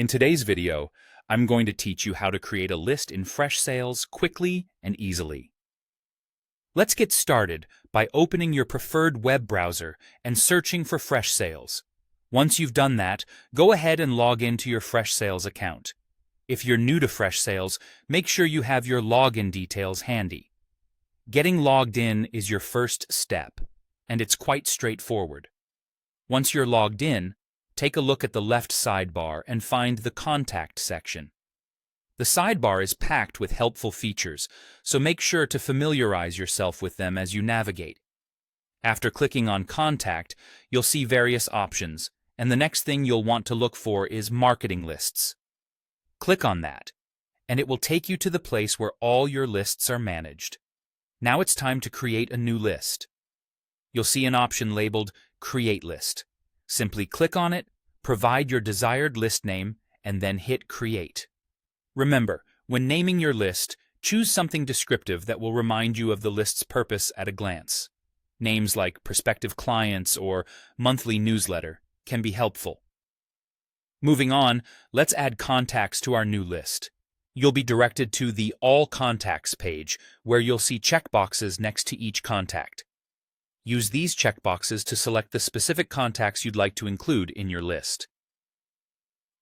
In today's video, I'm going to teach you how to create a list in Freshsales quickly and easily. Let's get started by opening your preferred web browser and searching for Freshsales. Once you've done that, go ahead and log into your Freshsales account. If you're new to Freshsales, make sure you have your login details handy. Getting logged in is your first step, and it's quite straightforward. Once you're logged in, take a look at the left sidebar and find the Contact section. The sidebar is packed with helpful features, so make sure to familiarize yourself with them as you navigate. After clicking on Contact, you'll see various options, and the next thing you'll want to look for is Marketing Lists. Click on that, and it will take you to the place where all your lists are managed. Now it's time to create a new list. You'll see an option labeled Create List. Simply click on it, provide your desired list name, and then hit Create. Remember, when naming your list, choose something descriptive that will remind you of the list's purpose at a glance. Names like prospective clients or monthly newsletter can be helpful. Moving on, let's add contacts to our new list. You'll be directed to the All Contacts page, where you'll see checkboxes next to each contact. Use these checkboxes to select the specific contacts you'd like to include in your list.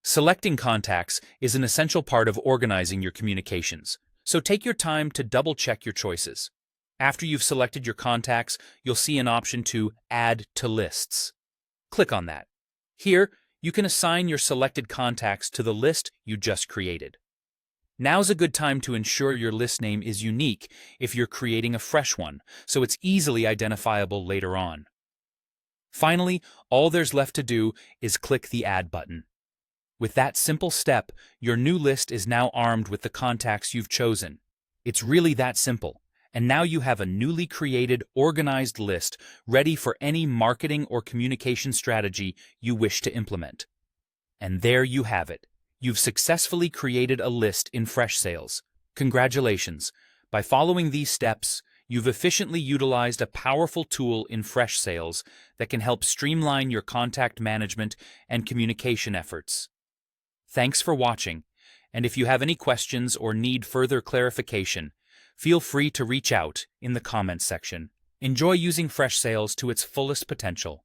Selecting contacts is an essential part of organizing your communications, so take your time to double-check your choices. After you've selected your contacts, you'll see an option to Add to Lists. Click on that. Here, you can assign your selected contacts to the list you just created. Now's a good time to ensure your list name is unique if you're creating a fresh one, so it's easily identifiable later on. Finally, all there's left to do is click the Add button. With that simple step, your new list is now armed with the contacts you've chosen. It's really that simple, and now you have a newly created, organized list ready for any marketing or communication strategy you wish to implement. And there you have it. You've successfully created a list in Freshsales. Congratulations! By following these steps, you've efficiently utilized a powerful tool in Freshsales that can help streamline your contact management and communication efforts. Thanks for watching, and if you have any questions or need further clarification, feel free to reach out in the comments section. Enjoy using Freshsales to its fullest potential.